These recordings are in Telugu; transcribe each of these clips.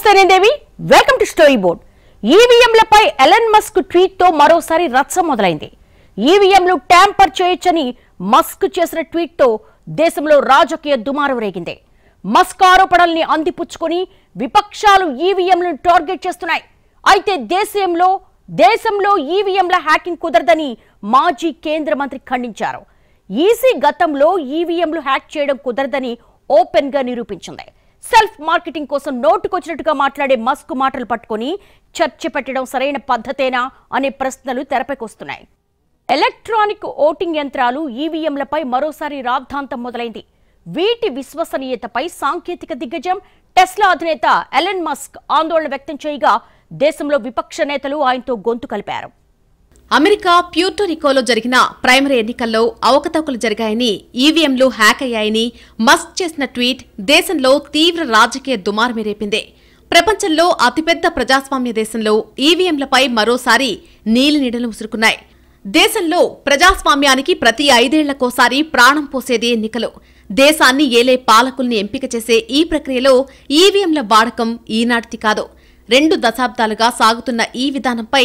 నమస్తే Devi welcome to story board. ఈవీఎంలపై ఎలన్ మస్క్ ట్వీట్ తో మరోసారి రచ్చ మొదలైంది. ఈవీఎంలు ట్యాంపర్ చేయొచ్చని మస్క్ చేసిన ట్వీట్ తో దేశంలో రాజకీయ దుమారం రేగింది. మస్క్ ఆరోపణల్ని అందిపుచ్చుకొని విపక్షాలు ఈవీఎంలను టార్గెట్ చేస్తున్నాయి. అయితే దేశంలో ఈవీఎంల హ్యాకింగ్ కుదరదని మాజీ కేంద్ర మంత్రి ఖండించారు. ఈసీ గతంలో ఈవీఎంలు హ్యాక్ చేయడం కుదరదని ఓపెన్ గా నిరూపించింది. సెల్ఫ్ మార్కెటింగ్ కోసం నోటుకొచ్చినట్టుగా మాట్లాడే మస్క్ మాటలు పట్టుకొని చర్చ పెట్టడం సరైన పద్ధతేనా అనే ప్రశ్నలు తెరపైకొస్తున్నాయి. ఎలక్ట్రానిక్ ఓటింగ్ యంత్రాలు ఈవీఎంలపై మరోసారి రాద్ధాంతం మొదలైంది. వీటి విశ్వసనీయతపై సాంకేతిక దిగ్గజం టెస్లా అధినేత ఎలన్ మస్క్ ఆందోళన వ్యక్తం చేయగా దేశంలో విపక్ష నేతలు ఆయనతో గొంతు కలిపారు. అమెరికా ప్యూర్టోరికోలో జరిగిన ప్రైమరీ ఎన్నికల్లో అవకతవకలు జరిగాయని, ఈవీఎంలు హ్యాక్ అయ్యాయని మస్క్ చేసిన ట్వీట్ దేశంలో తీవ్ర రాజకీయ దుమారమే రేపింది. ప్రపంచంలో అతిపెద్ద ప్రజాస్వామ్య దేశంలో ఈవీఎంలపై మరోసారి నీలినీడలు ముసురుకున్నాయి. దేశంలో ప్రజాస్వామ్యానికి ప్రతి 5 ఏళ్లకోసారి ప్రాణం పోసేది ఎన్నికలు. దేశాన్ని ఏలే పాలకుల్ని ఎంపిక చేసే ఈ ప్రక్రియలో ఈవీఎంల వాడకం ఈనాటిది కాదు. 2 దశాబ్దాలుగా సాగుతున్న ఈ విధానంపై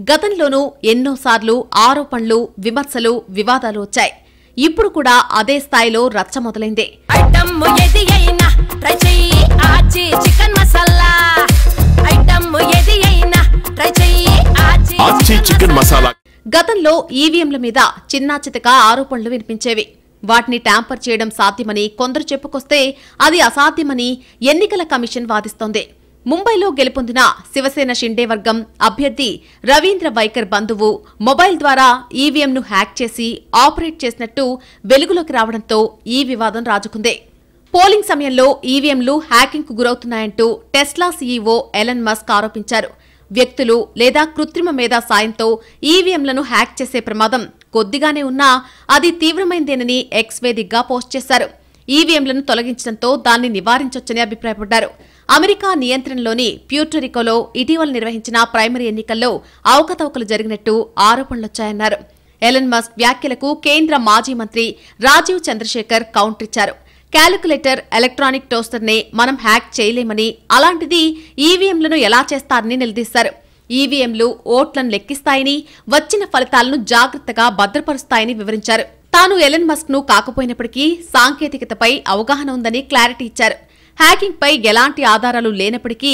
గతంలోనూ ఎన్నోసార్లు ఆరోపణలు, విమర్శలు, వివాదాలు వచ్చాయి. ఇప్పుడు కూడా అదే స్థాయిలో రచ్చ మొదలైంది. గతంలో ఈవీఎంల మీద చిన్నాచితక ఆరోపణలు వినిపించేవి. వాటిని ట్యాంపర్ చేయడం సాధ్యమని కొందరు చెప్పుకొస్తే అది అసాధ్యమని ఎన్నికల కమిషన్ వాదిస్తోంది. ముంబైలో గెలుపొందిన శివసేన షిండే వర్గం అభ్యర్థి రవీంద్ర వైకర్ బంధువు మొబైల్ ద్వారా ఈవీఎంను హ్యాక్ చేసి ఆపరేట్ చేసినట్టు వెలుగులోకి రావడంతో ఈ వివాదం రాజుకుంది. పోలింగ్ సమయంలో ఈవీఎంలు హ్యాకింగ్కు గురవుతున్నాయంటూ టెస్లా సీఈఓ ఎలన్ మస్క్ ఆరోపించారు. వ్యక్తులు లేదా కృత్రిమ మేధా సాయంతో ఈవీఎంలను హ్యాక్ చేసే ప్రమాదం కొద్దిగానే ఉన్నా అది తీవ్రమైందేనని ఎక్స్ వేదికగా పోస్ట్ చేశారు. ఈవీఎంలను తొలగించడంతో దాన్ని నివారించొచ్చని అభిప్రాయపడ్డారు. అమెరికా నియంత్రణలోని ప్యూర్టోరికోలో ఇటీవల నిర్వహించిన ప్రైమరీ ఎన్నికల్లో అవకతవకలు జరిగినట్టు ఆరోపణలొచ్చాయన్నారు. ఎలన్ మస్క్ వ్యాఖ్యలకు కేంద్ర మాజీ మంత్రి రాజీవ్ చంద్రశేఖర్ కౌంటర్ ఇచ్చారు. క్యాలిక్యులేటర్, ఎలక్ట్రానిక్ టోస్టర్నే మనం హ్యాక్ చేయలేమని, అలాంటిది ఈవీఎంలను ఎలా చేస్తారని నిలదీశారు. ఈవీఎంలు ఓట్లను లెక్కిస్తాయని, వచ్చిన ఫలితాలను జాగ్రత్తగా భద్రపరుస్తాయని వివరించారు. తాను ఎలన్ మస్క్ ను కాకపోయినప్పటికీ సాంకేతికతపై అవగాహన ఉందని క్లారిటీ ఇచ్చారు. హ్యాకింగ్ పై ఎలాంటి ఆధారాలు లేనప్పటికీ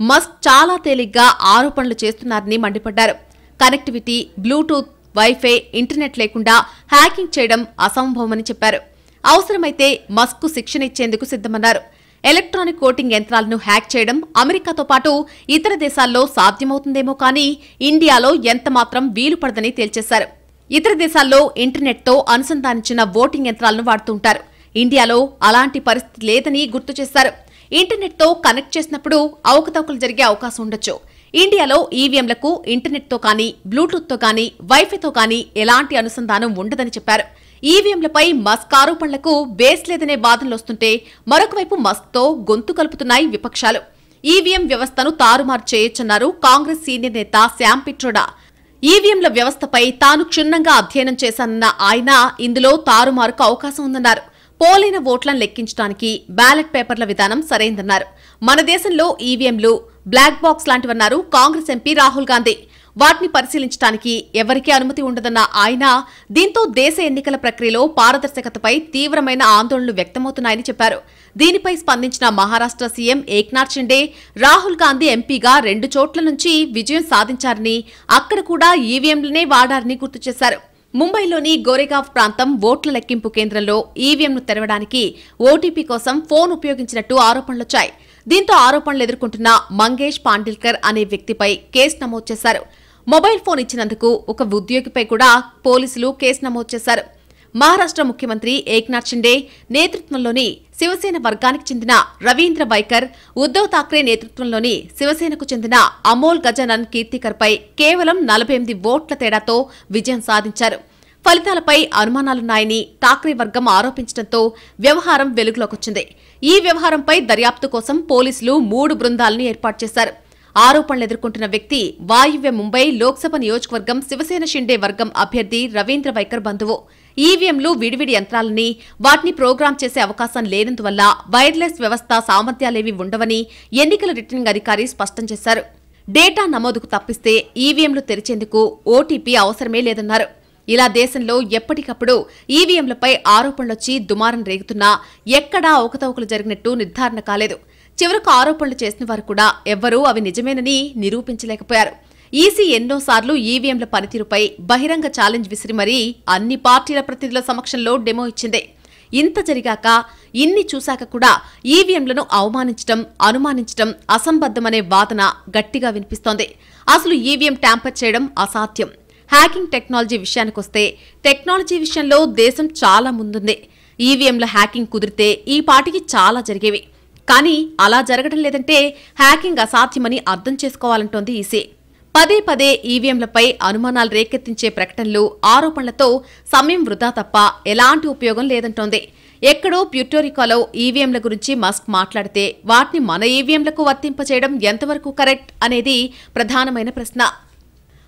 మస్క్ చాలా తేలిగ్గా ఆరోపణలు చేస్తున్నారని మండిపడ్డారు. కనెక్టివిటీ, బ్లూటూత్, వైఫై, ఇంటర్నెట్ లేకుండా హ్యాకింగ్ చేయడం అసంభవమని చెప్పారు. అవసరమైతే మస్క్ కు శిక్షణ ఇచ్చేందుకు సిద్ధమన్నారు. ఎలక్ట్రానిక్ ఓటింగ్ యంత్రాలను హ్యాక్ చేయడం అమెరికాతో పాటు ఇతర దేశాల్లో సాధ్యమవుతుందేమో కానీ ఇండియాలో ఎంతమాత్రం వీలు పడదని తేల్చేశారు. ఇతర దేశాల్లో ఇంటర్నెట్తో అనుసంధానించిన ఓటింగ్ యంత్రాలను వాడుతుంటారు. ఇండియాలో అలాంటి పరిస్థితి లేదని గుర్తు చేశారు. ఇంటర్నెట్తో కనెక్ట్ చేసినప్పుడు అవకతవకలు జరిగే అవకాశం ఉండొచ్చు. ఇండియాలో ఈవీఎంలకు ఇంటర్నెట్తో కానీ, బ్లూటూత్తో కానీ, వైఫైతో కానీ ఎలాంటి అనుసంధానం ఉండదని చెప్పారు. ఈవీఎంలపై మస్క్ ఆరోపణలకు బేస్ లేదనే వాదనలొస్తుంటే మరొకవైపు మస్క్తో గొంతు కలుపుతున్నాయి విపక్షాలు. ఈవీఎం వ్యవస్థను తారుమారు చేయొచ్చన్నారు కాంగ్రెస్ సీనియర్ నేత శ్యామ్ పిట్రోడా. ఈవీఎంల వ్యవస్థపై తాను క్షుణ్ణంగా అధ్యయనం చేశానన్న ఆయన ఇందులో తారుమారుకు అవకాశం ఉందన్నారు. పోలైన ఓట్లను లెక్కించడానికి బ్యాలెట్ పేపర్ల విధానం సరైందన్నారు. మన దేశంలో ఈవీఎంలు బ్లాక్ బాక్స్ లాంటివన్నారు కాంగ్రెస్ ఎంపీ రాహుల్ గాంధీ. వాటిని పరిశీలించడానికి ఎవరికీ అనుమతి ఉండదన్న ఆయన దీంతో దేశ ఎన్నికల ప్రక్రియలో పారదర్శకతపై తీవ్రమైన ఆందోళనలు వ్యక్తమవుతున్నాయని చెప్పారు. దీనిపై స్పందించిన మహారాష్ట్ర సీఎం ఏక్నాథ్ షిండే రాహుల్ గాంధీ ఎంపీగా 2 చోట్ల నుంచి విజయం సాధించారని, అక్కడ కూడా ఈవీఎంలనే వాడారని గుర్తు చేశారు. ముంబైలోని గోరేగావ్ ప్రాంతం ఓట్ల లెక్కింపు కేంద్రంలో ఈవీఎంను తెరవడానికి ఓటీపీ కోసం ఫోన్ ఉపయోగించినట్టు ఆరోపణలొచ్చాయి. దీంతో ఆరోపణలు ఎదుర్కొంటున్న మంగేష్ పాండిల్కర్ అనే వ్యక్తిపై కేసు నమోదు చేశారు. మొబైల్ ఫోన్ ఇచ్చినందుకు ఒక ఉద్యోగిపై కూడా పోలీసులు కేసు నమోదు చేశారు. మహారాష్ట్ర ముఖ్యమంత్రి ఏక్నాథ్ షిండే నేతృత్వంలోని శివసేన వర్గానికి చెందిన రవీంద్ర వైకర్, ఉద్దవ్ థాక్రే నేతృత్వంలోని శివసేనకు చెందిన అమోల్ గజానన్ కీర్తికర్ పై కేవలం 48 ఓట్ల తేడాతో విజయం సాధించారు. ఫలితాలపై అనుమానాలున్నాయని ఠాక్రే వర్గం ఆరోపించడంతో వ్యవహారం వెలుగులోకొచ్చింది. ఈ వ్యవహారంపై దర్యాప్తు కోసం పోలీసులు 3 బృందాలను ఏర్పాటు చేశారు. ఆరోపణలు ఎదుర్కొంటున్న వ్యక్తి వాయువ్య ముంబై లోక్సభ నియోజకవర్గం శివసేన షిండే వర్గం అభ్యర్థి రవీంద్ర వైకర్ బంధువు. ఈవీఎంలు విడివిడి యంత్రాలని, వాటిని ప్రోగ్రాం చేసే అవకాశం లేనందువల్ల వైర్లెస్ వ్యవస్థ సామర్థ్యాలేవి ఉండవని ఎన్నికల రిటర్నింగ్ అధికారి స్పష్టం చేశారు. డేటా నమోదుకు తప్పిస్తే ఈవీఎంలు తెరిచేందుకు ఓటీపీ అవసరమే లేదన్నారు. ఇలా దేశంలో ఎప్పటికప్పుడు ఈవీఎంలపై ఆరోపణలొచ్చి దుమారం రేగుతున్నా ఎక్కడా అవకతవకలు జరిగినట్టు నిర్ధారణ కాలేదు. చివరకు ఆరోపణలు చేసిన వారు కూడా ఎవ్వరూ అవి నిజమేనని నిరూపించలేకపోయారు. ఈసీ ఎన్నోసార్లు ఈవీఎంల పనితీరుపై బహిరంగ ఛాలెంజ్ విసిరి మరీ అన్ని పార్టీల ప్రతినిధుల సమక్షంలో డెమో ఇచ్చింది. ఇంత జరిగాక, ఇన్ని చూశాక కూడా ఈవీఎంలను అవమానించడం, అనుమానించడం అసంబద్ధమనే వాదన గట్టిగా వినిపిస్తోంది. అసలు ఈవీఎం ట్యాంపర్ చేయడం అసాధ్యం. హ్యాకింగ్ టెక్నాలజీ విషయానికొస్తే టెక్నాలజీ విషయంలో దేశం చాలా ముందుంది. ఈవీఎంల హ్యాకింగ్ కుదిరితే ఈ పాటికి చాలా జరిగేవి. కానీ అలా జరగడం లేదంటే హ్యాకింగ్ అసాధ్యమని అర్థం చేసుకోవాలంటోంది ఈసీ. పదే పదే ఈవీఎంలపై అనుమానాలు రేకెత్తించే ప్రకటనలు, ఆరోపణలతో సమయం వృధా తప్ప ఎలాంటి ఉపయోగం లేదంటోంది. ఎక్కడో ప్యూర్టోరికోలో ఈవీఎంల గురించి మస్క్ మాట్లాడితే వాటిని మన ఈవీఎంలకు వర్తింపచేయడం ఎంతవరకు కరెక్ట్ అనేది ప్రధానమైన ప్రశ్న.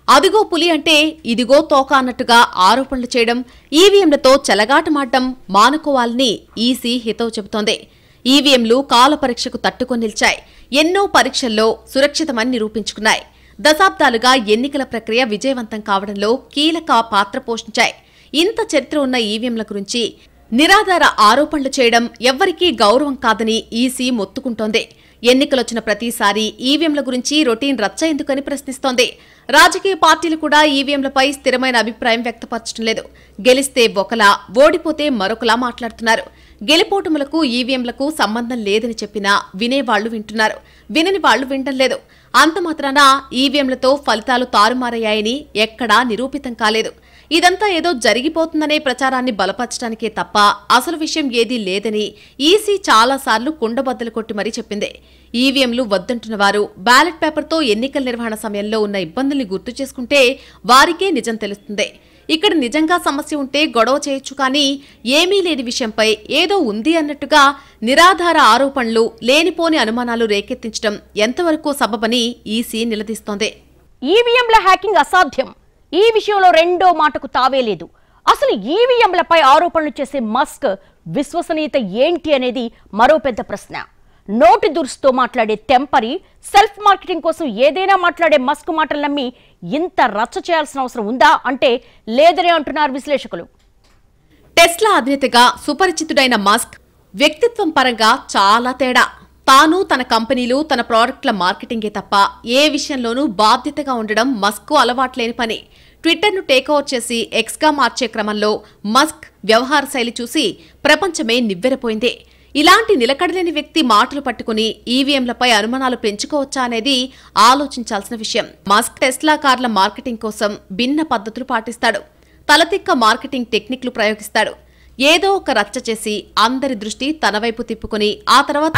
అదిగో పులి అంటే ఇదిగో తోక అన్నట్టుగా ఆరోపణలు చేయడం, ఈవీఎంలతో చెలగాటమాడడం మానుకోవాలని ఈసీ హితవు చెబుతోంది. ఈవీఎంలు కాల పరీక్షకు తట్టుకొని నిలిచాయి. ఎన్నో పరీక్షల్లో సురక్షితమని నిరూపించుకున్నాయి. దశాబ్దాలుగా ఎన్నికల ప్రక్రియ విజయవంతం కావడంలో కీలక పాత్ర పోషించాయి. ఇంత చరిత్ర ఉన్న ఈవీఎంల గురించి నిరాధార ఆరోపణలు చేయడం ఎవ్వరికీ గౌరవం కాదని ఈసీ మొత్తుకుంటోంది. ఎన్నికలొచ్చిన ప్రతిసారి ఈవీఎంల గురించి రొటీన్ రచ్చ ఎందుకని ప్రశ్నిస్తోంది. రాజకీయ పార్టీలు కూడా ఈవీఎంలపై స్థిరమైన అభిప్రాయం వ్యక్తపరచడం లేదు. గెలిస్తే ఒకలా, ఓడిపోతే మరొకలా మాట్లాడుతున్నారు. గెలిపోటములకు ఈవీఎంలకు సంబంధం లేదని చెప్పినా వినేవాళ్లు వింటున్నారు, వినని వాళ్లు వినడం లేదు. అంత మాత్రాన ఈవీఎంలతో ఫలితాలు తారుమారయ్యాయని ఎక్కడా నిరూపితం కాలేదు. ఇదంతా ఏదో జరిగిపోతుందనే ప్రచారాన్ని బలపరచడానికే తప్ప అసలు విషయం ఏదీ లేదని ఈసీ చాలాసార్లు కుండబద్దలు కొట్టి మరీ చెప్పింది. ఈవీఎంలు వద్దంటున్న వారు బ్యాలెట్ పేపర్తో ఎన్నికల నిర్వహణ సమయంలో ఉన్న ఇబ్బందుల్ని గుర్తు చేసుకుంటే వారికే నిజం తెలుస్తుంది. ఇక్కడ నిజంగా సమస్య ఉంటే గొడవ చేయొచ్చు, కానీ ఏమీ లేని విషయంపై ఏదో ఉంది అన్నట్టుగా నిరాధార ఆరోపణలు, లేనిపోని అనుమానాలు రేకెత్తించడం ఎంతవరకు సబబని ఈసీ నిలదీస్తోంది. ఈవీఎంల హ్యాకింగ్ అసాధ్యం. ఈ విషయంలో రెండో మాటకు తావే లేదు. అసలు ఈవీఎంలపై ఆరోపణలు చేసే మస్క్ విశ్వసనీయత ఏంటి అనేది మరో పెద్ద ప్రశ్న. నోటి దురుసుతో మాట్లాడే టెంపరీ, సెల్ఫ్ మార్కెటింగ్ కోసం ఏదైనా మాట్లాడే మస్క్ మాటలు నమ్మి ఇంత రచ్చ చేయాల్సిన అవసరం ఉందా అంటే లేదనే అంటున్నారు విశ్లేషకులు. టెస్లా అధినేతగా సుపరిచితుడైన మస్క్ వ్యక్తిత్వం పరంగా చాలా తేడా. తాను, తన కంపెనీలు, తన ప్రాడక్ట్ల మార్కెటింగే తప్ప ఏ విషయంలోనూ బాధ్యతగా ఉండడం మస్క్ అలవాట్లేని పని. ట్విట్టర్ను టేక్ఓవర్ చేసి ఎక్స్గా మార్చే క్రమంలో మస్క్ వ్యవహార శైలి చూసి ప్రపంచమే నివ్వెరపోయింది. ఇలాంటి నిలకడలేని వ్యక్తి మాటలు పట్టుకుని ఈవీఎంలపై అనుమానాలు పెంచుకోవచ్చా అనేది ఆలోచించాల్సిన విషయం. మస్క్ టెస్లా కార్ల మార్కెటింగ్ కోసం భిన్న పద్ధతులు పాటిస్తాడు. తలతిక్క మార్కెటింగ్ టెక్నిక్లు ప్రయోగిస్తాడు. ఏదో ఒక రచ్చ చేసి అందరి దృష్టి తన వైపు తిప్పుకుని ఆ తర్వాత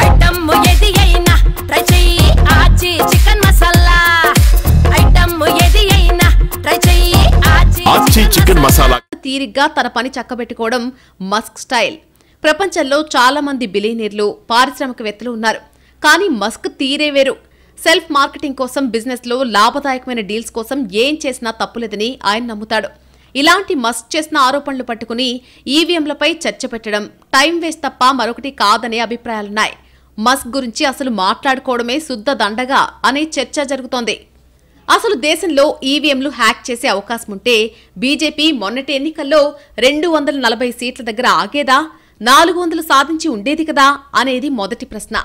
తీరిగ్గా తన పని చక్కబెట్టుకోవడం మస్క్ స్టైల్. ప్రపంచంలో చాలా మంది బిలియనీర్లు, పారిశ్రామికవేత్తలు ఉన్నారు. కానీ మస్క్ తీరే వేరు. సెల్ఫ్ మార్కెటింగ్ కోసం, బిజినెస్ లో లాభదాయకమైన డీల్స్ కోసం ఏం చేసినా తప్పులేదని ఆయన నమ్ముతాడు. ఇలాంటి మస్క్ చేసిన ఆరోపణలు పట్టుకుని ఈవీఎంలపై చర్చ పెట్టడం టైం వేస్ట్ తప్ప మరొకటి కాదనే అభిప్రాయాలున్నాయి. మస్క్ గురించి అసలు మాట్లాడుకోవడమే శుద్ధ దండగా అనే చర్చ జరుగుతోంది. అసలు దేశంలో ఈవీఎంలు హ్యాక్ చేసే అవకాశం ఉంటే బీజేపీ మొన్నటి ఎన్నికల్లో 240 సీట్ల దగ్గర ఆగేదా, 400 సాధించి ఉండేది కదా అనేది మొదటి ప్రశ్న.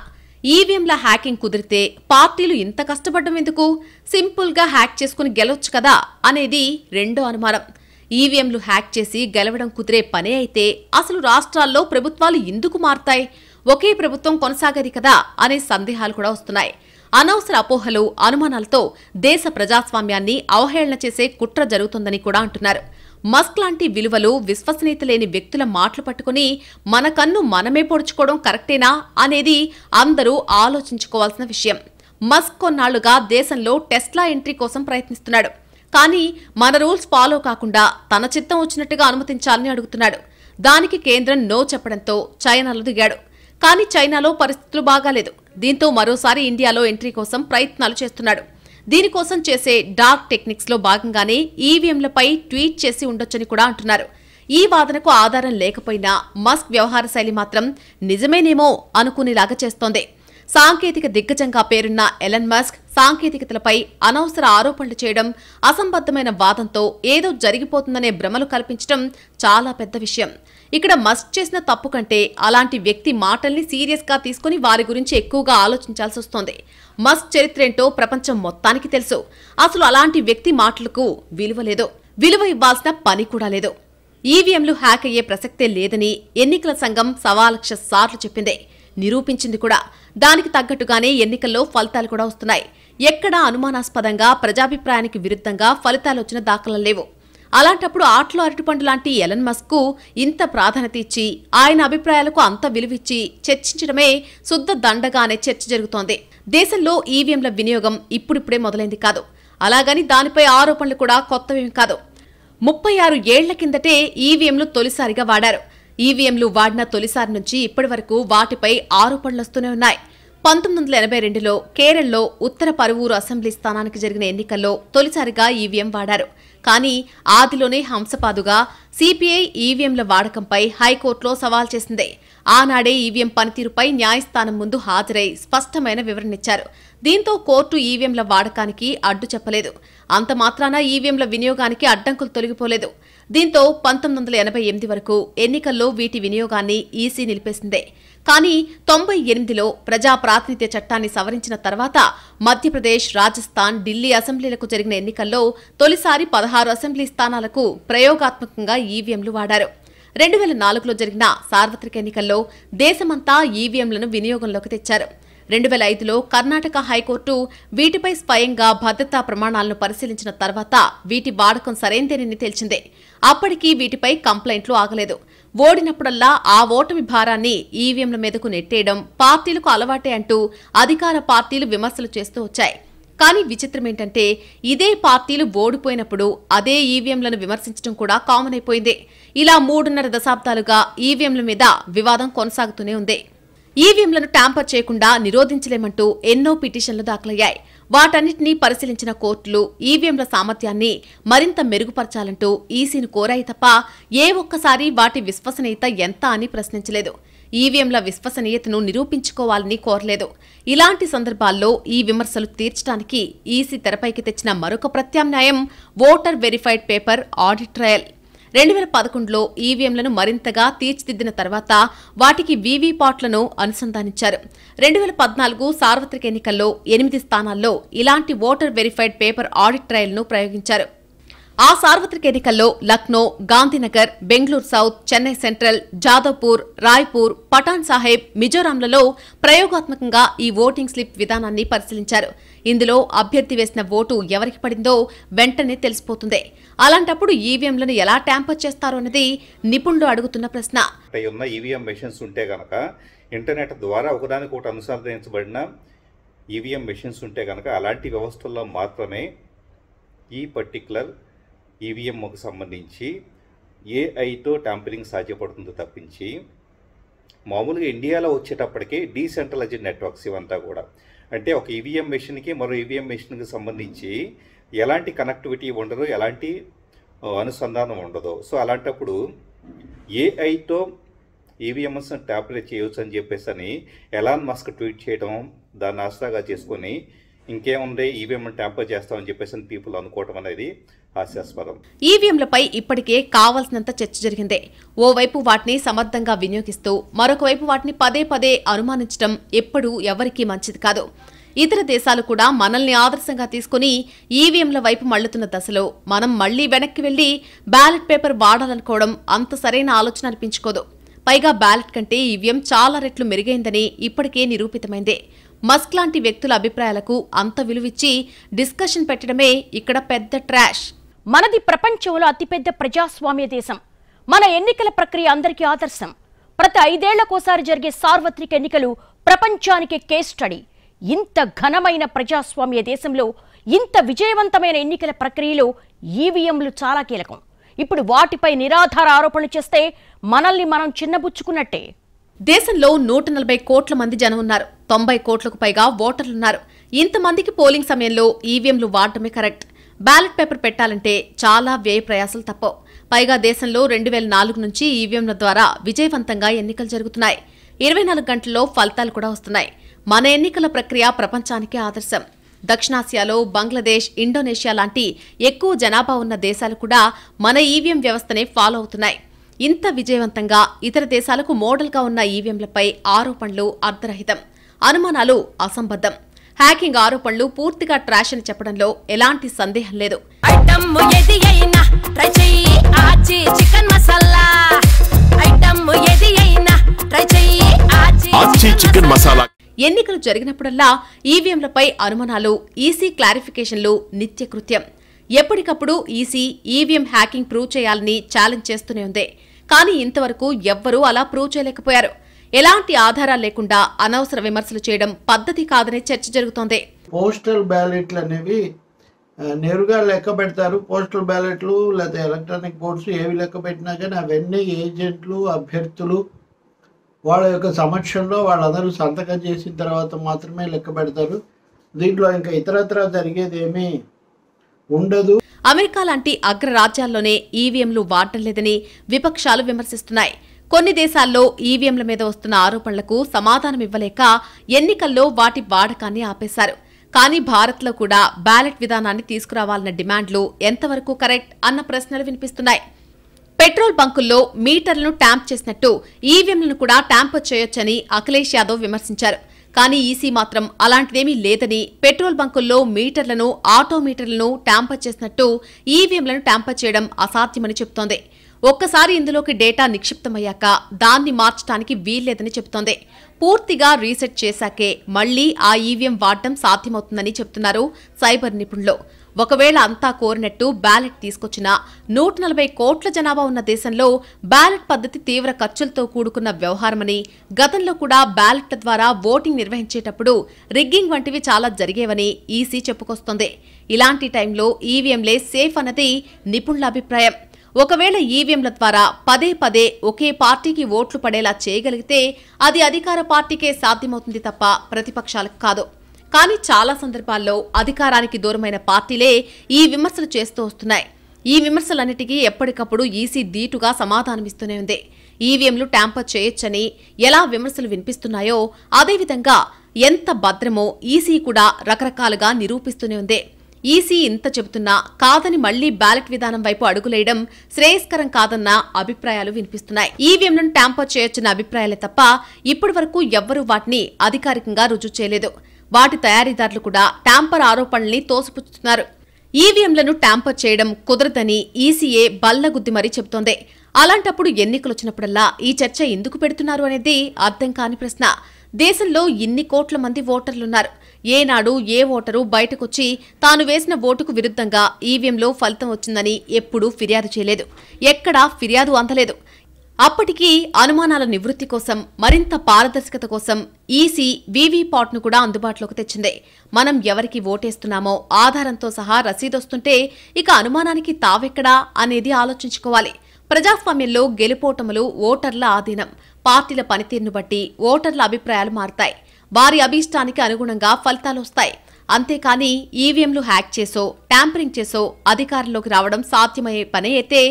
ఈవీఎంల హ్యాకింగ్ కుదిరితే పార్టీలు ఇంత కష్టపడడం ఎందుకు, సింపుల్ గా హ్యాక్ చేసుకుని గెలవచ్చు కదా అనేది రెండో అనుమానం. ఈవీఎంలు హ్యాక్ చేసి గెలవడం కుదిరే పనే అయితే అసలు రాష్ట్రాల్లో ప్రభుత్వాలు ఎందుకు మారతాయి, ఒకే ప్రభుత్వం కొనసాగేది కదా అనే సందేహాలు కూడా వస్తున్నాయి. అనవసర అపోహలు, అనుమానాలతో దేశ ప్రజాస్వామ్యాన్ని అవహేళన చేసే కుట్ర జరుగుతుందని కూడా అంటున్నారు. మస్క్ లాంటి విలువలు, విశ్వసనీయత లేని వ్యక్తుల మాటలు పట్టుకుని మన కన్ను మనమే పొడుచుకోవడం కరెక్టేనా అనేది అందరూ ఆలోచించుకోవాల్సిన విషయం. మస్క్ కొన్నాళ్లుగా దేశంలో టెస్లా ఎంట్రీ కోసం ప్రయత్నిస్తున్నాడు. కానీ మన రూల్స్ ఫాలో కాకుండా తన చిత్తం వచ్చినట్టుగా అనుమతించాలని అడుగుతున్నాడు. దానికి కేంద్రం నో చెప్పడంతో చైనాలో దిగాడు. కానీ చైనాలో పరిస్థితులు బాగాలేదు. దీంతో మరోసారి ఇండియాలో ఎంట్రీ కోసం ప్రయత్నాలు చేస్తున్నాడు. దీనికోసం చేసే డార్క్ టెక్నిక్స్ లో భాగంగానే ఈవీఎంలపై ట్వీట్ చేసి ఉండొచ్చని కూడా అంటున్నారు. ఈ వాదనకు ఆధారం లేకపోయినా మస్క్ వ్యవహార శైలి మాత్రం నిజమేనేమో అనుకునేలాగా చేస్తోంది. సాంకేతిక దిగ్గజంగా పేరున్న ఎలన్ మస్క్ సాంకేతికతలపై అనవసర ఆరోపణలు చేయడం, అసంబద్ధమైన వాదంతో ఏదో జరిగిపోతుందనే భ్రమలు కల్పించడం చాలా పెద్ద విషయం. ఇక్కడ మస్క్ చేసిన తప్పు కంటే అలాంటి వ్యక్తి మాటల్ని సీరియస్ గా తీసుకుని వారి గురించి ఎక్కువగా ఆలోచించాల్సి వస్తోంది. మస్క్ చరిత్రేంటో ప్రపంచం మొత్తానికి తెలుసు. అసలు అలాంటి వ్యక్తి మాటలకు విలువ లేదు, విలువ ఇవ్వాల్సిన పని కూడా లేదు. ఈవీఎంలు హ్యాక్ అయ్యే ప్రసక్తే లేదని ఎన్నికల సంఘం 1,00,000 సార్లు చెప్పిందే, నిరూపించింది కూడా. దానికి తగ్గట్టుగానే ఎన్నికల్లో ఫలితాలు కూడా వస్తున్నాయి. ఎక్కడా అనుమానాస్పదంగా ప్రజాభిప్రాయానికి విరుద్ధంగా ఫలితాలు వచ్చిన దాఖలు లేవు. అలాంటప్పుడు ఆటలో అరటిపండు లాంటి ఎలన్ మస్క్ కు ఇంత ప్రాధాన్యత ఇచ్చి ఆయన అభిప్రాయాలకు అంత విలువిచ్చి చర్చించడమే శుద్ధ దండగా అనే చర్చ జరుగుతోంది. దేశంలో ఈవీఎంల వినియోగం ఇప్పుడిప్పుడే మొదలైంది కాదు. అలాగని దానిపై ఆరోపణలు కూడా కొత్తవేం కాదు. 36 ఏళ్ల కిందటే ఈవీఎంలు తొలిసారిగా వాడారు. ఈవీఎంలు వాడిన తొలిసారి నుంచి ఇప్పటి వరకు వాటిపై ఆరోపణలొస్తూనే ఉన్నాయి. 1982లో కేరళలో ఉత్తర పరువూరు అసెంబ్లీ స్థానానికి జరిగిన ఎన్నికల్లో తొలిసారిగా ఈవీఎం వాడారు. కానీ ఆదిలోనే హంసపాదుగా సిపిఐ ఈవీఎంల వాడకంపై హైకోర్టులో సవాల్ చేసింది. ఆనాడే ఈవీఎం పనితీరుపై న్యాయస్థానం ముందు హాజరై స్పష్టమైన వివరణిచ్చారు. దీంతో కోర్టు ఈవీఎంల వాడకానికి అడ్డు చెప్పలేదు. అంత మాత్రాన ఈవీఎంల వినియోగానికి అడ్డంకులు తొలగిపోలేదు. దీంతో 1988 వరకు ఎన్నికల్లో వీటి వినియోగాన్ని ఈసీ నిలిపేసిందే. కానీ 98లో ప్రజా ప్రాతినిధ్య చట్టాన్ని సవరించిన తర్వాత మధ్యప్రదేశ్, రాజస్థాన్, ఢిల్లీ అసెంబ్లీలకు జరిగిన ఎన్నికల్లో తొలిసారి 16 అసెంబ్లీ స్థానాలకు ప్రయోగాత్మకంగా ఈవీఎంలు వాడారు. 2004లో జరిగిన సార్వత్రిక ఎన్నికల్లో దేశమంతా ఈవీఎంలను వినియోగంలోకి తెచ్చారు. 2005లో కర్ణాటక హైకోర్టు వీటిపై స్వయంగా భద్రతా ప్రమాణాలను పరిశీలించిన తర్వాత వీటి వాడకం సరైందేనని తేల్చింది. అప్పటికీ వీటిపై కంప్లైంట్లు ఆగలేదు. ఓడినప్పుడల్లా ఆ ఓటమి భారాన్ని ఈవీఎంల మీదకు నెట్టేయడం పార్టీలకు అలవాటే అంటూ అధికార పార్టీలు విమర్శలు చేస్తూ వచ్చాయి. కానీ విచిత్రమేంటంటే ఇదే పార్టీలు ఓడిపోయినప్పుడు అదే ఈవీఎంలను విమర్శించడం కూడా కామన్ అయిపోయింది. ఇలా 3.5 దశాబ్దాలుగా ఈవీఎంల మీద వివాదం కొనసాగుతూనే ఉంది. ఈవీఎంలను ట్యాంపర్ చేయకుండా నిరోధించలేమంటూ ఎన్నో పిటిషన్లు దాఖలయ్యాయి. వాటన్నిటినీ పరిశీలించిన కోర్టులు ఈవీఎంల సామర్థ్యాన్ని మరింత మెరుగుపరచాలంటూ ఈసీని కోరాయి తప్ప ఏ ఒక్కసారి వాటి విశ్వసనీయత ఎంత అని ప్రశ్నించలేదు. ఈవీఎంల విశ్వసనీయతను నిరూపించుకోవాలని కోరలేదు. ఇలాంటి సందర్భాల్లో ఈ విమర్శలు తీర్చడానికి ఈసీ తెరపైకి తెచ్చిన మరొక ప్రత్యామ్నాయం voter verified paper audit trail. 2011లో ఈవీఎంలను మరింతగా తీర్చిదిద్దిన తర్వాత వాటికి వీవీపాట్లను అనుసంధానించారు. 2014 సార్వత్రిక ఎన్నికల్లో 8 స్థానాల్లో ఇలాంటి ఓటర్ వెరిఫైడ్ పేపర్ ఆడిట్ ట్రయల్ను ప్రయోగించారు. ఆ సార్వత్రిక ఎన్నికల్లో లక్నో, గాంధీనగర్, బెంగళూరు సౌత్, చెన్నై సెంట్రల్, జాదవ్పూర్, రాయ్పూర్, పటాన్ సాహెబ్, మిజోరాంలలో ప్రయోగాత్మకంగా ఈ ఓటింగ్ స్లిప్ విధానాన్ని పరిశీలించారు. ఇందులో అభ్యర్థి వేసిన ఓటు ఎవరికి పడిందో వెంటనే తెలిసిపోతుంది. అలాంటప్పుడు ఈవీఎంలను ఎలా ట్యాంపర్ చేస్తారో అన్నది నిపుణులు అడుగుతున్న ప్రశ్న. ఈవీఎం మెషిన్స్ ఉంటే గనక ఇంటర్నెట్ ద్వారా ఒకదానికొకటి అనుసంధానించబడిన ఈవీఎం మెషిన్స్ ఉంటే గనక అలాంటి వ్యవస్థల్లో మాత్రమే ఈ పర్టికులర్ ఈవీఎంకు సంబంధించి ఏఐతో ట్యాంపరింగ్ సాధ్యపడుతుంది తప్పించి మామూలుగా ఇండియాలో వచ్చేటప్పటికి డీసెంట్రలైజ్డ్ నెట్వర్క్స్ ఇవంతా కూడా అంటే ఒక ఈవీఎం మెషిన్కి మరో ఈవీఎం మెషిన్కి సంబంధించి ఎలాంటి కనెక్టివిటీ ఉండదు, ఎలాంటి అనుసంధానం ఉండదు. సో అలాంటప్పుడు ఏఐతో ఈవీఎంఎస్ ట్యాంపర్ చేయవచ్చు అని చెప్పేసి అని ఎలాన్ మస్క్ ట్వీట్ చేయడం దాన్ని ఆసరాగా చేసుకొని ఇంకేముంది ఈవీఎం ట్యాంపర్ చేస్తామని చెప్పేసి పీపుల్ అనుకోవటం అనేది హాస్యాస్పదం. ఈవీఎంలపై ఇప్పటికే కావాల్సినంత చర్చ జరిగిందే. ఓవైపు వాటిని సమర్థంగా వినియోగిస్తూ మరొక వైపు వాటిని పదే పదే అనుమానించడం ఎప్పుడూ ఎవరికీ మంచిది కాదు. ఇతర దేశాలు కూడా మనల్ని ఆదర్శంగా తీసుకుని ఈవీఎంల వైపు మళ్లుతున్న దశలో మనం మళ్లీ వెనక్కి వెళ్లి బ్యాలెట్ పేపర్ వాడాలనుకోవడం అంత సరైన ఆలోచన అనిపించుకోదు. పైగా బ్యాలెట్ కంటే ఈవీఎం చాలా రెట్లు మెరుగైందని ఇప్పటికే నిరూపితమైందే. మస్క్ లాంటి వ్యక్తుల అభిప్రాయాలకు అంత విలువిచ్చి డిస్కషన్ పెట్టడమే ఇక్కడ పెద్ద ట్రాష్. మనది ప్రపంచంలో అతిపెద్ద ప్రజాస్వామ్య దేశం. మన ఎన్నికల ప్రక్రియ అందరికీ ఆదర్శం. ప్రతి 5 ఏళ్లకోసారి జరిగే సార్వత్రిక ఎన్నికలు ప్రపంచానికి కేస్ స్టడీ. ఇంత ఘనమైన ప్రజాస్వామ్య దేశంలో ఇంత విజయవంతమైన ఎన్నికల ప్రక్రియలో ఈవీఎంలు చాలా కీలకం. ఇప్పుడు వాటిపై నిరాధార ఆరోపణలు చేస్తే మనల్ని మనం చిన్నబుచ్చుకున్నట్టే. దేశంలో 140 కోట్ల మంది జనం ఉన్నారు. 90 కోట్లకు పైగా ఓటర్లున్నారు. ఇంతమందికి పోలింగ్ సమయంలో ఈవీఎంలు వాడటమే కరెక్ట్. బ్యాలెట్ పేపర్ పెట్టాలంటే చాలా వ్యయ ప్రయాసాలు తప్పవు. పైగా దేశంలో 2004 నుంచి ఈవీఎంల ద్వారా విజయవంతంగా ఎన్నికలు జరుగుతున్నాయి. 24 గంటల్లో ఫలితాలు కూడా వస్తున్నాయి. మన ఎన్నికల ప్రక్రియ ప్రపంచానికే ఆదర్శం. దక్షిణాసియాలో బంగ్లాదేశ్, ఇండోనేషియా లాంటి ఎక్కువ జనాభా ఉన్న దేశాలు కూడా మన ఈవీఎం వ్యవస్థనే ఫాలో అవుతున్నాయి. ఇంత విజయవంతంగా ఇతర దేశాలకు మోడల్గా ఉన్న ఈవీఎంలపై ఆరోపణలు అర్ధరహితం, అనుమానాలు అసంబద్ధం. హ్యాకింగ్ ఆరోపణలు పూర్తిగా ట్రాష్ అని చెప్పడంలో ఎలాంటి సందేహం లేదు. ఎన్నికలు జరిగినప్పుడల్లా ఈవీఎంలపై అనుమానాలు, ఈసీ క్లారిఫికేషన్లు నిత్యకృత్యం. ఎప్పటికప్పుడు ఈసీ ఈవీఎం హ్యాకింగ్ ప్రూవ్ చేయాలని ఛాలెంజ్ చేస్తూనే ఉంది. కానీ ఇంతవరకు ఎవ్వరూ అలా ప్రూవ్ చేయలేకపోయారు. ఎలాంటి ఆధారాలు లేకుండా అనవసర విమర్శలు చేయడం పద్ధతి కాదనే చర్చ జరుగుతోంది. పోస్టల్ బ్యాలెట్లు అనేవి నేరుగా లెక్క పెడతారు. పోస్టల్ బ్యాలెట్లు లేదా ఎలక్ట్రానిక్ ఓట్స్ ఏవి లెక్క పెట్టినా కానీ అవన్నీ ఏజెంట్లు, అభ్యర్థులు వాళ్ళ యొక్క సమక్షంలో వాళ్ళందరూ సంతకం చేసిన తర్వాత మాత్రమే లెక్క పెడతారు. దీంట్లో ఇంకా ఇతరత్రా జరిగేది ఏమీ ఉండదు. అమెరికా లాంటి అగ్రరాజ్యాల్లోనే ఈవీఎంలు వాడటం లేదని విపక్షాలు విమర్శిస్తున్నాయి. కొన్ని దేశాల్లో ఈవీఎంల మీద వస్తున్న ఆరోపణలకు సమాధానమివ్వలేక ఎన్నికల్లో వాటి వాడకాన్ని ఆపేశారు. కానీ భారత్లో కూడా బ్యాలెట్ విధానాన్ని తీసుకురావాలన్న డిమాండ్లు ఎంతవరకు కరెక్ట్ అన్న ప్రశ్నలు వినిపిస్తున్నాయి. పెట్రోల్ బంకుల్లో మీటర్లను ట్యాంప్ చేసినట్టు ఈవీఎంలను కూడా ట్యాంపర్ చేయొచ్చని అఖిలేష్ యాదవ్ విమర్శించారు. కానీ ఈసీ మాత్రం అలాంటిదేమీ లేదని, పెట్రోల్ బంకుల్లో మీటర్లను, ఆటో మీటర్లను ట్యాంపర్ చేసినట్టు ఈవీఎంలను ట్యాంపర్ చేయడం అసాధ్యమని చెబుతోంది. ఒక్కసారి ఇందులోకి డేటా నిక్షిప్తమయ్యాక దాన్ని మార్చడానికి వీల్లేదని చెబుతోంది. పూర్తిగా రీసెట్ చేశాకే మళ్లీ ఆ ఈవీఎం వాడటం సాధ్యమవుతుందని చెబుతున్నారు సైబర్ నిపుణులు. ఒకవేళ అంతా కోరినట్టు బ్యాలెట్ తీసుకొచ్చినా 140 కోట్ల జనాభా ఉన్న దేశంలో బ్యాలెట్ పద్ధతి తీవ్ర ఖర్చులతో కూడుకున్న వ్యవహారమని, గతంలో కూడా బ్యాలెట్ల ద్వారా ఓటింగ్ నిర్వహించేటప్పుడు రిగ్గింగ్ వంటివి చాలా జరిగేవని ఈసీ చెప్పుకొస్తోంది. ఇలాంటి టైంలో ఈవీఎంలే సేఫ్ అన్నది నిపుణుల అభిప్రాయం. ఒకవేళ ఈవీఎంల ద్వారా పదే పదే ఒకే పార్టీకి ఓట్లు పడేలా చేయగలిగితే అది అధికార పార్టీకే సాధ్యమవుతుంది తప్ప ప్రతిపక్షాలకు కాదు. కానీ చాలా సందర్భాల్లో అధికారానికి దూరమైన పార్టీలే ఈ విమర్శలు చేస్తూ వస్తున్నాయి. ఈ విమర్శలన్నిటికీ ఎప్పటికప్పుడు ఈసీ ధీటుగా సమాధానమిస్తూనే ఉంది. ఈవీఎంలు ట్యాంపర్ చేయొచ్చని ఎలా విమర్శలు వినిపిస్తున్నాయో అదేవిధంగా ఎంత భద్రమో ఈసీ కూడా రకరకాలుగా నిరూపిస్తూనే ఉంది. ఈసీ ఇంత చెబుతున్నా కాదని మళ్లీ బ్యాలెట్ విధానం వైపు అడుగులేయడం శ్రేయస్కరం కాదన్న అభిప్రాయాలు వినిపిస్తున్నాయి. ఈవీఎంలను ట్యాంపర్ చేయొచ్చన్న అభిప్రాయాలే తప్ప ఇప్పటి వరకు ఎవ్వరూ వాటిని అధికారికంగా రుజువు చేయలేదు. వాటి తయారీదారులు కూడా ట్యాంపర్ ఆరోపణల్ని తోసిపుచ్చుతున్నారు. ఈవీఎంలను ట్యాంపర్ చేయడం కుదరదని ఈసీఏ బల్లగుద్ది మరీ చెబుతోంది. అలాంటప్పుడు ఎన్నికలొచ్చినప్పుడల్లా ఈ చర్చ ఎందుకు పెడుతున్నారు అనేది అర్థం కాని ప్రశ్న. దేశంలో ఇన్ని కోట్ల మంది ఓటర్లున్నారు. ఏనాడు ఏ ఓటరు బయటకొచ్చి తాను వేసిన ఓటుకు విరుద్ధంగా ఈవీఎంలో ఫలితం వచ్చిందని ఎప్పుడూ ఫిర్యాదు చేయలేదు. ఎక్కడా ఫిర్యాదు అందలేదు. అప్పటికీ అనుమానాల నివృత్తి కోసం, మరింత పారదర్శకత కోసం ఈసీ వీవీపాట్ను కూడా అందుబాటులోకి తెచ్చింది. మనం ఎవరికి ఓటేస్తున్నామో ఆధారంతో సహా రసీదొస్తుంటే ఇక అనుమానానికి తావెక్కడా అనేది ఆలోచించుకోవాలి. ప్రజాస్వామ్యంలో గెలుపోటములు ఓటర్ల ఆధీనం. పార్టీల పనితీరును బట్టి ఓటర్ల అభిప్రాయాలు మారతాయి. వారి అభీష్టానికి అనుగుణంగా ఫలితాలు వస్తాయి. అంతేకాని ఈవీఎంలు హ్యాక్ చేసో, ట్యాంపరింగ్ చేసో అధికారంలోకి రావడం సాధ్యమయ్యే పనే అయితే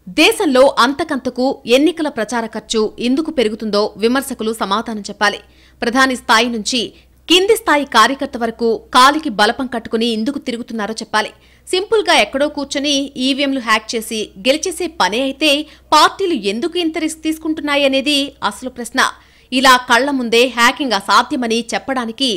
దేశంలో అంతకంతకు ఎన్నికల ప్రచార ఖర్చు ఎందుకు పెరుగుతుందో విమర్శకులు సమాధానం చెప్పాలి. ప్రధాని స్థాయి నుంచి కింది స్థాయి కార్యకర్త వరకు కాలికి బలపం కట్టుకుని ఎందుకు తిరుగుతున్నారో చెప్పాలి. సింపుల్ గా ఎక్కడో కూర్చొని ఈవీఎంలు హ్యాక్ చేసి గెలిచేసే పనే అయితే పార్టీలు ఎందుకు ఇంత రిస్క్ తీసుకుంటున్నాయనేది అసలు ప్రశ్న. ఇలా కళ్ల ముందే హ్యాకింగ్ అసాధ్యమని చెప్పడానికి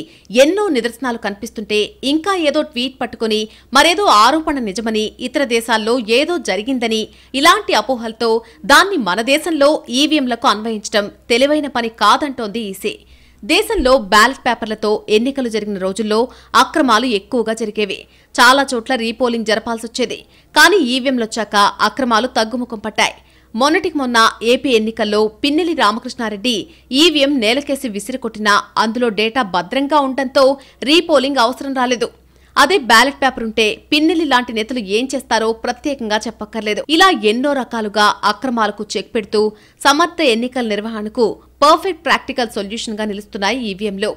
ఎన్నో నిదర్శనాలు కనిపిస్తుంటే ఇంకా ఏదో ట్వీట్ పట్టుకుని మరేదో ఆరోపణ నిజమని, ఇతర దేశాల్లో ఏదో జరిగిందని ఇలాంటి అపోహలతో దాన్ని మన దేశంలో ఈవీఎంలకు అన్వయించడం తెలివైన పని కాదంటోంది ఈసీ. దేశంలో బ్యాలెట్ పేపర్లతో ఎన్నికలు జరిగిన రోజుల్లో అక్రమాలు ఎక్కువగా జరిగేవి. చాలా చోట్ల రీపోలింగ్ జరపాల్సొచ్చేది. కానీ ఈవీఎంలొచ్చాక అక్రమాలు తగ్గుముఖం పట్టాయి. మొన్నటికి మొన్న ఏపీ ఎన్నికల్లో పిన్నెల్లి రామకృష్ణారెడ్డి ఈవీఎం నేలకేసి విసిరికొట్టినా అందులో డేటా భద్రంగా ఉండటంతో రీపోలింగ్ అవసరం రాలేదు. అదే బ్యాలెట్ పేపర్ ఉంటే పిన్నెల్లి లాంటి నేతలు ఏం చేస్తారో ప్రత్యేకంగా చెప్పక్కర్లేదు. ఇలా ఎన్నో రకాలుగా అక్రమాలకు చెక్ పెడుతూ సమర్థ ఎన్నికల నిర్వహణకు పర్ఫెక్ట్ ప్రాక్టికల్ సొల్యూషన్ గా నిలుస్తున్నాయి ఈవీఎంలు.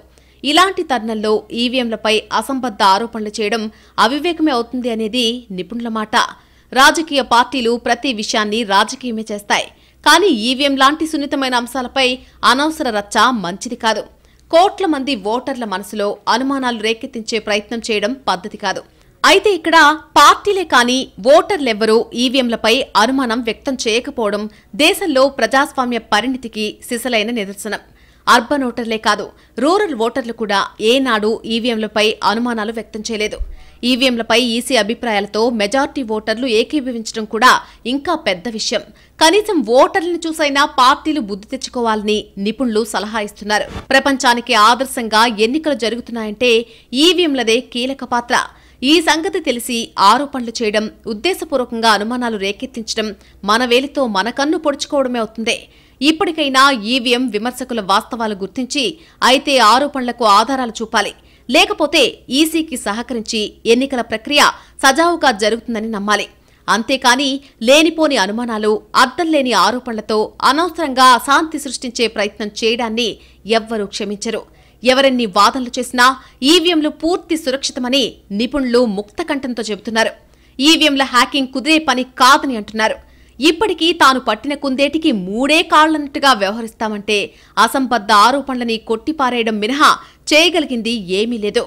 ఇలాంటి తరుణంలో ఈవీఎంలపై అసంబద్ధ ఆరోపణలు చేయడం అవివేకమే అవుతుంది అనేది నిపుణుల మాట. రాజకీయ పార్టీలు ప్రతి విషయాన్ని రాజకీయమే చేస్తాయి. కానీ ఈవీఎం లాంటి సున్నితమైన అంశాలపై అనవసర రచ్చ మంచిది కాదు. కోట్ల మంది ఓటర్ల మనసులో అనుమానాలు రేకెత్తించే ప్రయత్నం చేయడం పద్ధతి కాదు. అయితే ఇక్కడ పార్టీలే కాని ఓటర్లెవ్వరూ ఈవీఎంలపై అనుమానం వ్యక్తం చేయకపోవడం దేశంలో ప్రజాస్వామ్య పరిణితికి సిసలైన నిదర్శనం. అర్బన్ ఓటర్లే కాదు, రూరల్ ఓటర్లు కూడా ఏనాడు ఈవీఎంలపై అనుమానాలు వ్యక్తం చేయలేదు. ఈవీఎంలపై ఈసీ అభిప్రాయాలతో మెజార్టీ ఓటర్లు ఏకీభవించడం కూడా ఇంకా పెద్ద విషయం. కనీసం ఓటర్లను చూసైనా పార్టీలు బుద్ధి తెచ్చుకోవాలని నిపుణులు సలహా ఇస్తున్నారు. ప్రపంచానికి ఆదర్శంగా ఎన్నికలు జరుగుతున్నాయంటే ఈవీఎంలదే కీలక పాత్ర. ఈ సంగతి తెలిసి ఆరోపణలు చేయడం, ఉద్దేశపూర్వకంగా అనుమానాలు రేకెత్తించడం మన వేలితో మన కన్ను పొడుచుకోవడమే అవుతుంది. ఇప్పటికైనా ఈవీఎం విమర్శకుల వాస్తవాలు గుర్తించి అయితే ఆరోపణలకు ఆధారాలు చూపాలి. లేకపోతే ఈసీకి సహకరించి ఎన్నికల ప్రక్రియ సజావుగా జరుగుతుందని నమ్మాలి. అంతేకాని లేనిపోని అనుమానాలు, అర్థంలేని ఆరోపణలతో అనవసరంగా అశాంతి సృష్టించే ప్రయత్నం చేయడాన్ని ఎవ్వరూ క్షమించరు. ఎవరెన్ని వాదనలు చేసినా ఈవీఎంలు పూర్తి సురక్షితమని నిపుణులు ముక్తకంఠంతో చెబుతున్నారు. ఈవీఎంల హ్యాకింగ్ కుదిరే పని కాదని అంటున్నారు. ఇప్పటికీ తాను పట్టిన కుందేటికి మూడే కాళ్లన్నట్టుగా వ్యవహరిస్తామంటే అసంబద్ధ ఆరోపణలని కొట్టిపారేయడం మినహా చేయగలిగింది ఏమీ లేదు.